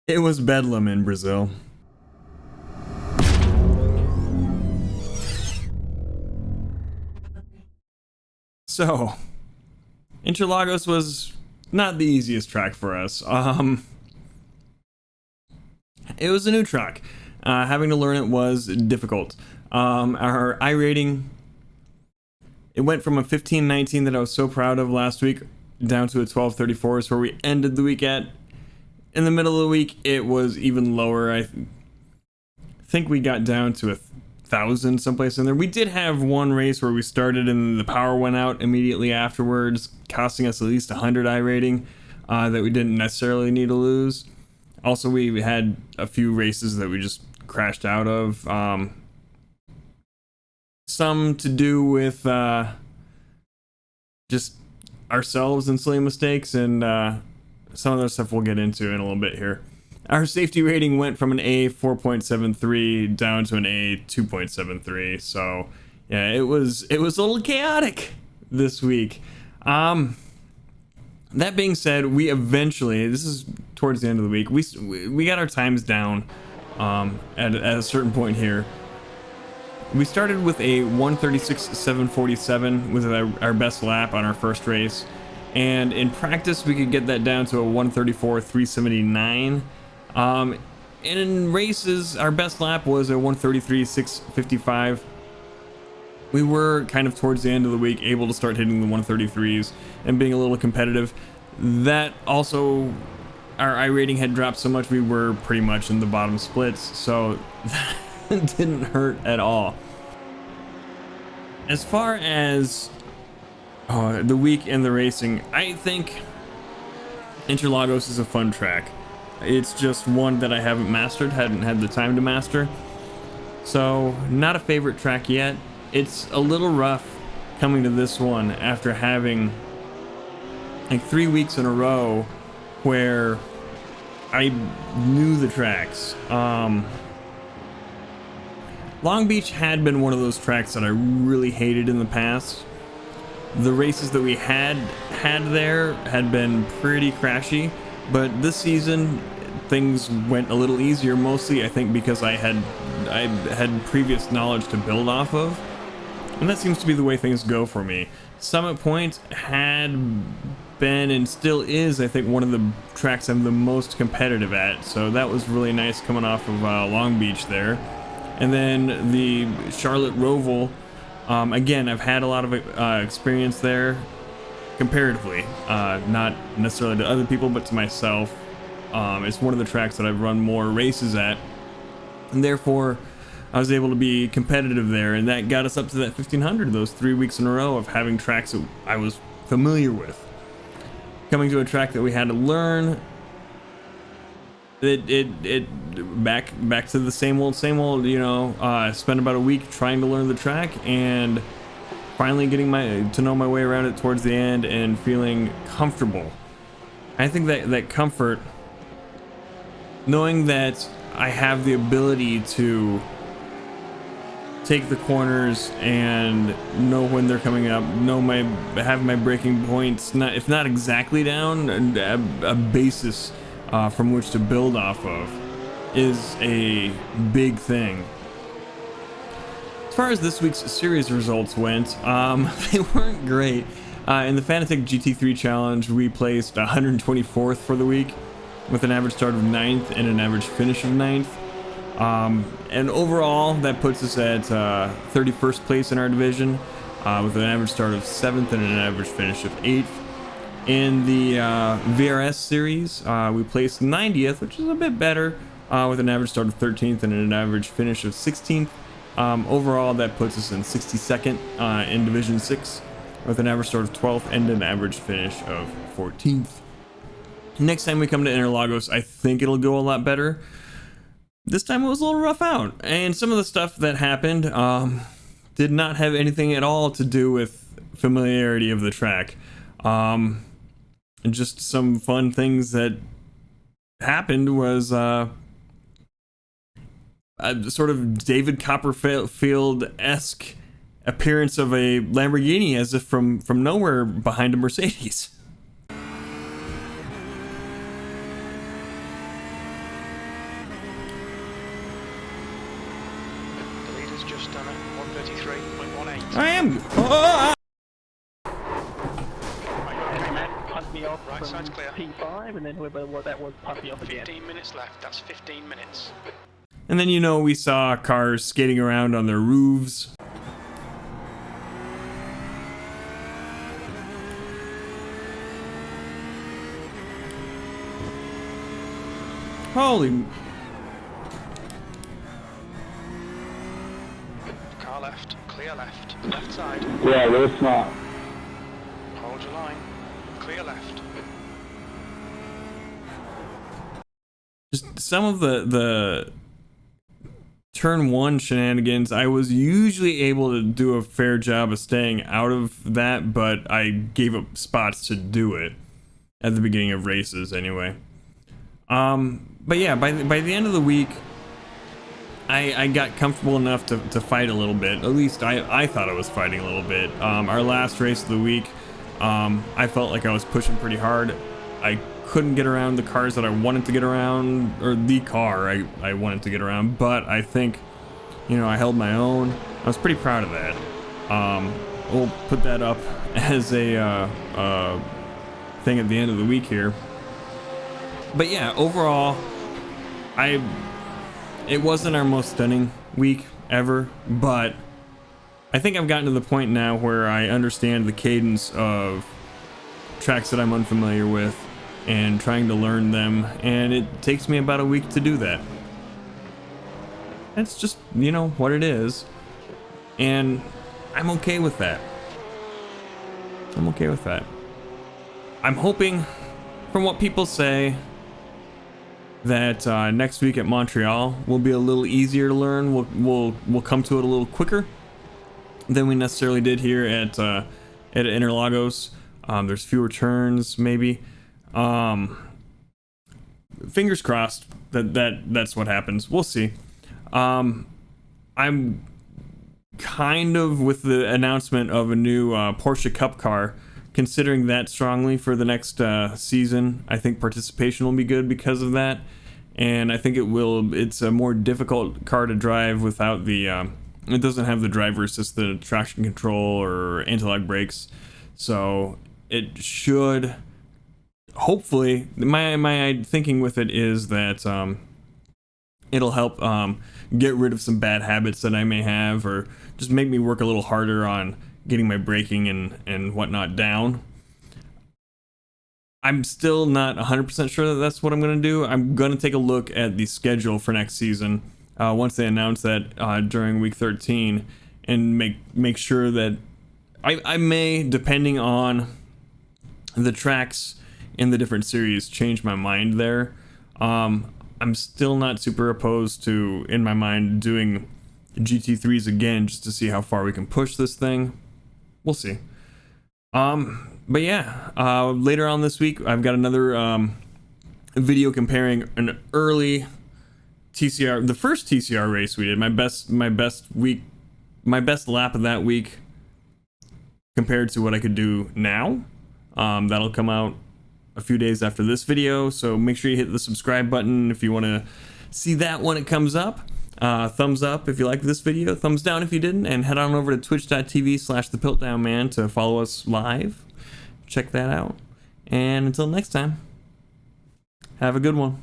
It was bedlam in Brazil. So, Interlagos was not the easiest track for us. It was a new track. Having to learn it was difficult. Our iRating, it went from a 1519 that I was so proud of last week down to a 1234 is where we ended the week at. In the middle of the week, it was even lower. I think we got down to 1,000 someplace in there. We did have one race where we started and the power went out immediately afterwards, costing us at least 100 iRating that we didn't necessarily need to lose. Also, we had a few races that we just crashed out of. Some to do with just ourselves and silly mistakes, and some of the stuff we'll get into in a little bit here. Our safety rating went from an A 4.73 down to an A 2.73. So yeah, it was a little chaotic this week. That being said, we eventually, this is towards the end of the week, we got our times down at a certain point here. We started with a 136.747 with our best lap on our first race. And in practice, we could get that down to a 134.379. And in races, our best lap was a 133.655. We were kind of towards the end of the week able to start hitting the 133s and being a little competitive. That also, our iRating had dropped so much we were pretty much in the bottom splits, so that didn't hurt at all. As far as the week and the racing, I think Interlagos is a fun track. It's just one that I haven't mastered, hadn't had the time to master. So, not a favorite track yet. It's a little rough coming to this one after having like 3 weeks in a row where I knew the tracks. Long Beach had been one of those tracks that I really hated in the past. The races that we had there had been pretty crashy, but this season things went a little easier, mostly I think because I had previous knowledge to build off of, and that seems to be the way things go for me. Summit Point had been and still is, I think, one of the tracks I'm the most competitive at, so that was really nice coming off of Long Beach there. And then the Charlotte Roval, again, I've had a lot of experience there comparatively, not necessarily to other people, but to myself. It's one of the tracks that I've run more races at, and therefore I was able to be competitive there, and that got us up to that 1500 those 3 weeks in a row of having tracks that I was familiar with. Coming to a track that we had to learn, it back to the same old, you know. I spent about a week trying to learn the track and finally getting to know my way around it towards the end and feeling comfortable. I think that comfort, knowing that I have the ability to take the corners and know when they're coming up, have my braking points, if not exactly down, a basis from which to build off of, is a big thing. As far as this week's series results went, they weren't great. In the Fanatec GT3 challenge, we placed 124th for the week, with an average start of 9th and an average finish of 9th. And overall, that puts us at 31st place in our division, with an average start of 7th and an average finish of 8th. In the VRS series, we placed 90th, which is a bit better, with an average start of 13th and an average finish of 16th. Overall, that puts us in 62nd in Division 6, with an average start of 12th and an average finish of 14th. Next time we come to Interlagos, I think it'll go a lot better. This time it was a little rough out, and some of the stuff that happened did not have anything at all to do with familiarity of the track. Just some fun things that happened was a sort of David Copperfield-esque appearance of a Lamborghini, as if from nowhere behind a Mercedes. done it. 133.18. I am. Oh, And that pumped me off Right from side's clear. P5, and then whoever that was pumped me off again. 15 minutes left. That's 15 minutes. and then, you know, we saw cars skating around on their roofs. Holy. Car left. Clear left. Left side. Yeah, really smart. Hold your line. Clear left. Just some of the turn one shenanigans, I was usually able to do a fair job of staying out of that, but I gave up spots to do it at the beginning of races anyway. But yeah, by the end of the week, I got comfortable enough to fight a little bit. At least I thought I was fighting a little bit. Our last race of the week, I felt like I was pushing pretty hard. I couldn't get around the cars that I wanted to get around, or the car I wanted to get around, but I think, you know, I held my own. I was pretty proud of that. We'll put that up as a thing at the end of the week here. But yeah, overall, it wasn't our most stunning week ever, but I think I've gotten to the point now where I understand the cadence of tracks that I'm unfamiliar with and trying to learn them, and it takes me about a week to do that. That's just, you know, what it is, and I'm okay with that. I'm okay with that. I'm hoping, from what people say, that next week at Montreal will be a little easier to learn. We'll come to it a little quicker than we necessarily did here at Interlagos. There's fewer turns, maybe. Fingers crossed that's what happens. We'll see. I'm kind of, with the announcement of a new Porsche Cup car, considering that strongly for the next season. I think participation will be good because of that, and I think it's a more difficult car to drive without the it doesn't have the driver assisted traction control or anti-lock brakes, so it should, hopefully, my thinking with it is that it'll help get rid of some bad habits that I may have, or just make me work a little harder on getting my braking and whatnot down. I'm still not 100% sure that that's what I'm going to do. I'm going to take a look at the schedule for next season once they announce that during week 13, and make sure that I may, depending on the tracks in the different series, change my mind there. I'm still not super opposed to, in my mind, doing GT3s again just to see how far we can push this thing. We'll see. But yeah, later on this week, I've got another video comparing an early TCR, the first TCR race we did, my best lap of that week compared to what I could do now. That'll come out a few days after this video, so make sure you hit the subscribe button if you want to see that when it comes up. Thumbs up if you liked this video, thumbs down if you didn't, and head on over to twitch.tv/thepiltdownman to follow us live. Check that out. And until next time, have a good one.